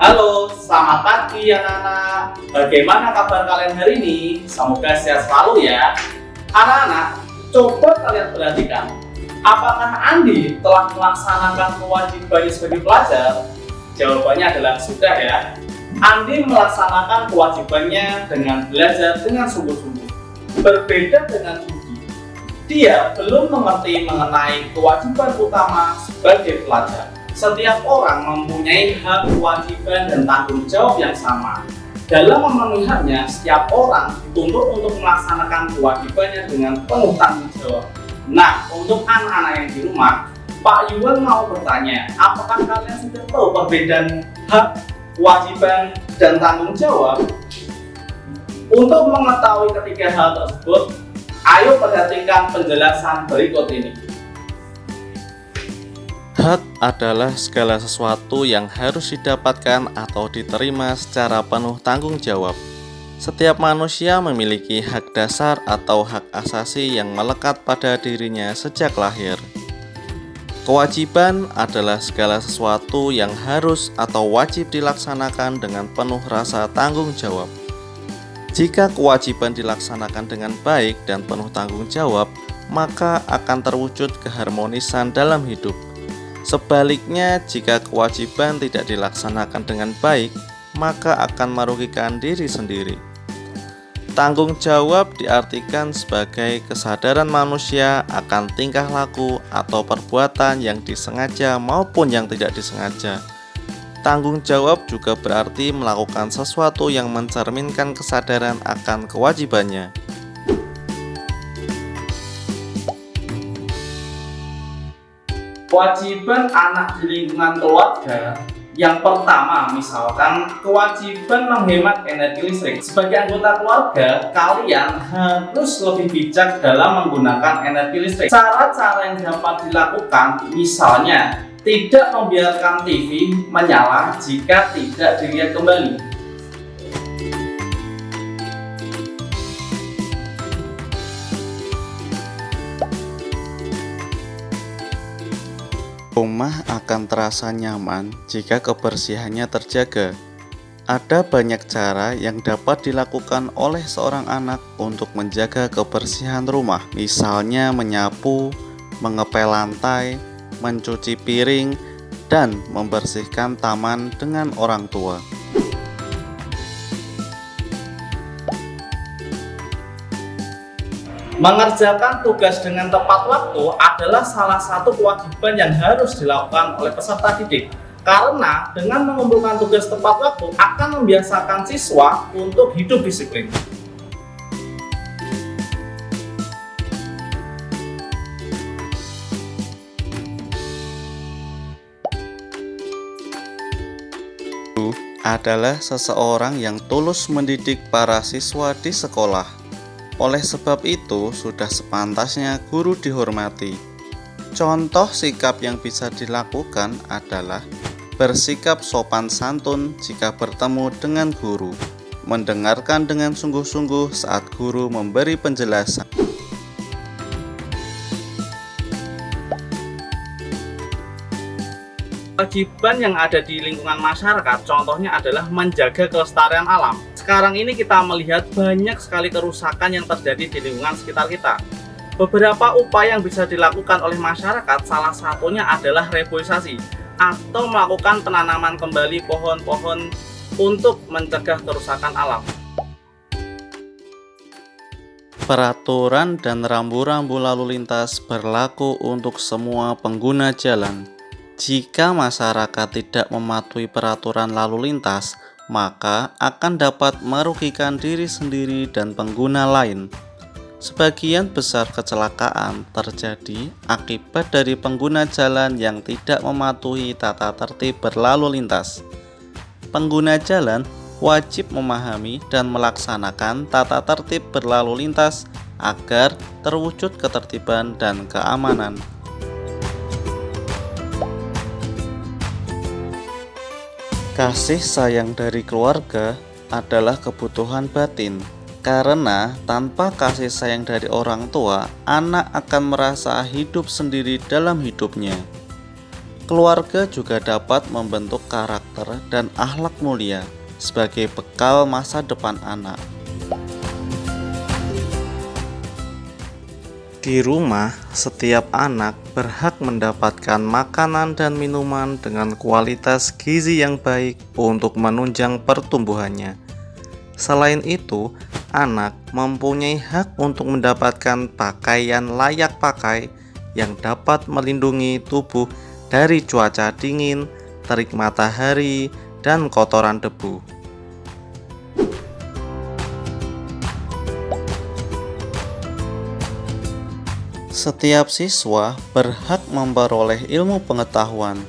Halo, selamat pagi anak-anak. Bagaimana kabar kalian hari ini? Semoga sehat selalu ya. Anak-anak, coba kalian perhatikan. Apakah Andi telah melaksanakan kewajibannya sebagai pelajar? Jawabannya adalah sudah ya. Andi melaksanakan kewajibannya dengan belajar dengan sungguh-sungguh. Berbeda dengan Budi, dia belum mengerti mengenai kewajiban utama sebagai pelajar. Setiap orang mempunyai hak, kewajiban, dan tanggung jawab yang sama. Dalam memenuhi haknya, setiap orang dituntut untuk melaksanakan kewajibannya dengan penuh tanggung jawab. Nah, untuk anak-anak yang di rumah, Pak Yuwan mau bertanya, apakah kalian sudah tahu perbedaan hak, kewajiban, dan tanggung jawab? Untuk mengetahui ketiga hal tersebut, ayo perhatikan penjelasan berikut ini. Hak adalah segala sesuatu yang harus didapatkan atau diterima secara penuh tanggung jawab. Setiap manusia memiliki hak dasar atau hak asasi yang melekat pada dirinya sejak lahir. Kewajiban adalah segala sesuatu yang harus atau wajib dilaksanakan dengan penuh rasa tanggung jawab. Jika kewajiban dilaksanakan dengan baik dan penuh tanggung jawab, maka akan terwujud keharmonisan dalam hidup. Sebaliknya, jika kewajiban tidak dilaksanakan dengan baik, maka akan merugikan diri sendiri. Tanggung jawab diartikan sebagai kesadaran manusia akan tingkah laku atau perbuatan yang disengaja maupun yang tidak disengaja. Tanggung jawab juga berarti melakukan sesuatu yang mencerminkan kesadaran akan kewajibannya. Kewajiban anak di lingkungan keluarga. Yang pertama, misalkan kewajiban menghemat energi listrik. Sebagai anggota keluarga, kalian harus lebih bijak dalam menggunakan energi listrik. Cara-cara yang dapat dilakukan, misalnya tidak membiarkan TV menyala jika tidak dilihat kembali. Rumah akan terasa nyaman jika kebersihannya terjaga. Ada banyak cara yang dapat dilakukan oleh seorang anak untuk menjaga kebersihan rumah. Misalnya menyapu, mengepel lantai, mencuci piring, dan membersihkan taman dengan orang tua. Mengerjakan tugas dengan tepat waktu adalah salah satu kewajiban yang harus dilakukan oleh peserta didik. Karena dengan mengumpulkan tugas tepat waktu akan membiasakan siswa untuk hidup disiplin. Guru adalah seseorang yang tulus mendidik para siswa di sekolah. Oleh sebab itu, sudah sepantasnya guru dihormati. Contoh sikap yang bisa dilakukan adalah bersikap sopan santun jika bertemu dengan guru, mendengarkan dengan sungguh-sungguh saat guru memberi penjelasan. Kewajiban yang ada di lingkungan masyarakat, contohnya adalah menjaga kelestarian alam. Sekarang ini kita melihat banyak sekali kerusakan yang terjadi di lingkungan sekitar kita. Beberapa upaya yang bisa dilakukan oleh masyarakat, salah satunya adalah reboisasi atau melakukan penanaman kembali pohon-pohon untuk mencegah kerusakan alam. Peraturan dan rambu-rambu lalu lintas berlaku untuk semua pengguna jalan. Jika masyarakat tidak mematuhi peraturan lalu lintas, maka akan dapat merugikan diri sendiri dan pengguna lain. Sebagian besar kecelakaan terjadi akibat dari pengguna jalan yang tidak mematuhi tata tertib berlalu lintas. Pengguna jalan wajib memahami dan melaksanakan tata tertib berlalu lintas agar terwujud ketertiban dan keamanan. Kasih sayang dari keluarga adalah kebutuhan batin, karena tanpa kasih sayang dari orang tua, anak akan merasa hidup sendiri dalam hidupnya. Keluarga juga dapat membentuk karakter dan akhlak mulia sebagai bekal masa depan anak. Di rumah, setiap anak berhak mendapatkan makanan dan minuman dengan kualitas gizi yang baik untuk menunjang pertumbuhannya. Selain itu, anak mempunyai hak untuk mendapatkan pakaian layak pakai yang dapat melindungi tubuh dari cuaca dingin, terik matahari, dan kotoran debu. Setiap siswa berhak memperoleh ilmu pengetahuan.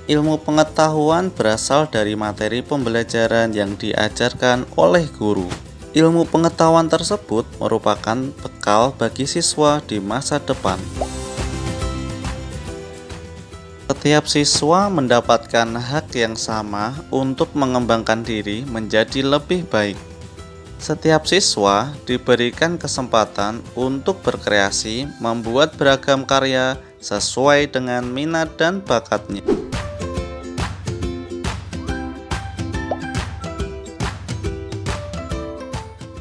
Ilmu pengetahuan berasal dari materi pembelajaran yang diajarkan oleh guru. Ilmu pengetahuan tersebut merupakan bekal bagi siswa di masa depan. Setiap siswa mendapatkan hak yang sama untuk mengembangkan diri menjadi lebih baik. Setiap siswa diberikan kesempatan untuk berkreasi, membuat beragam karya sesuai dengan minat dan bakatnya.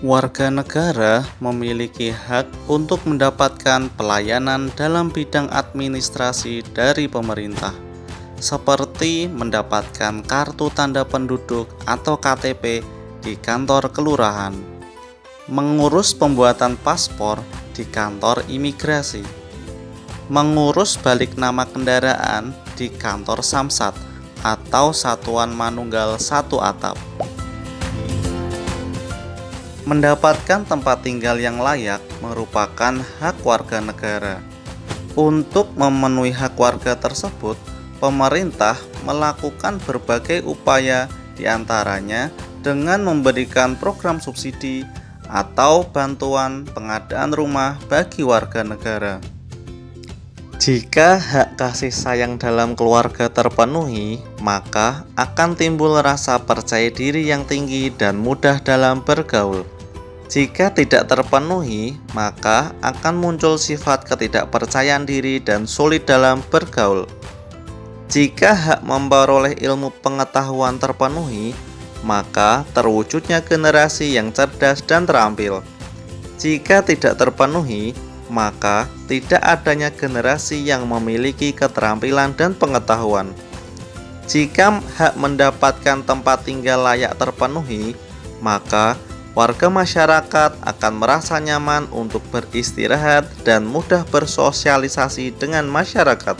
Warga negara memiliki hak untuk mendapatkan pelayanan dalam bidang administrasi dari pemerintah, seperti mendapatkan kartu tanda penduduk atau KTP di kantor kelurahan, mengurus pembuatan paspor di kantor imigrasi, mengurus balik nama kendaraan di kantor Samsat atau Satuan Manunggal Satu Atap. Mendapatkan tempat tinggal yang layak merupakan hak warga negara. Untuk memenuhi hak warga tersebut, pemerintah melakukan berbagai upaya, diantaranya dengan memberikan program subsidi atau bantuan pengadaan rumah bagi warga negara. Jika hak kasih sayang dalam keluarga terpenuhi, maka akan timbul rasa percaya diri yang tinggi dan mudah dalam bergaul. Jika tidak terpenuhi, maka akan muncul sifat ketidakpercayaan diri dan sulit dalam bergaul. Jika hak memperoleh ilmu pengetahuan terpenuhi, maka terwujudnya generasi yang cerdas dan terampil. Jika tidak terpenuhi, maka tidak adanya generasi yang memiliki keterampilan dan pengetahuan. Jika hak mendapatkan tempat tinggal layak terpenuhi, maka warga masyarakat akan merasa nyaman untuk beristirahat dan mudah bersosialisasi dengan masyarakat.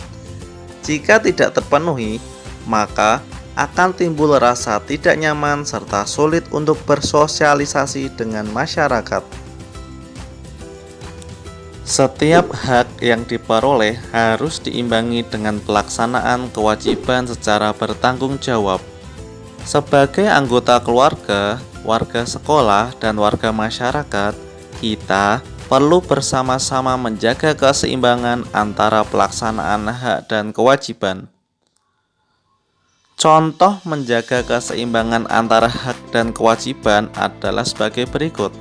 Jika tidak terpenuhi, maka akan timbul rasa tidak nyaman serta sulit untuk bersosialisasi dengan masyarakat. Setiap hak yang diperoleh harus diimbangi dengan pelaksanaan kewajiban secara bertanggung jawab. Sebagai anggota keluarga, warga sekolah, dan warga masyarakat, kita perlu bersama-sama menjaga keseimbangan antara pelaksanaan hak dan kewajiban. Contoh menjaga keseimbangan antara hak dan kewajiban adalah sebagai berikut.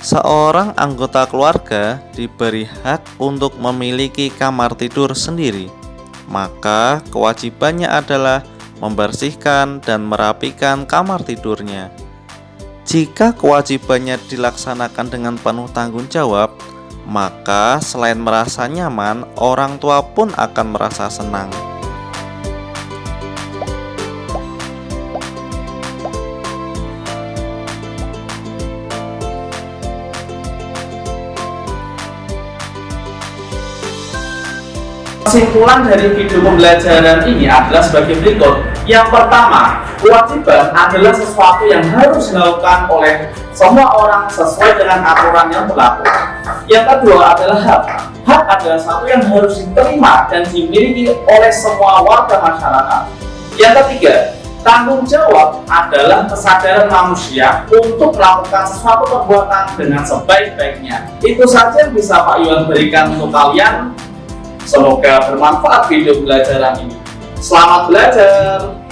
Seorang anggota keluarga diberi hak untuk memiliki kamar tidur sendiri, maka kewajibannya adalah membersihkan dan merapikan kamar tidurnya. Jika kewajibannya dilaksanakan dengan penuh tanggung jawab, maka selain merasa nyaman, orang tua pun akan merasa senang. Kesimpulan dari video pembelajaran ini adalah sebagai berikut. Yang pertama, kewajiban adalah sesuatu yang harus dilakukan oleh semua orang sesuai dengan aturan yang berlaku. Yang kedua adalah hak. Hak adalah sesuatu yang harus diterima dan dimiliki oleh semua warga masyarakat. Yang ketiga, tanggung jawab adalah kesadaran manusia untuk melakukan sesuatu perbuatan dengan sebaik-baiknya. Itu saja yang bisa Pak Yuan berikan untuk kalian. Semoga bermanfaat video pembelajaran ini. Selamat belajar!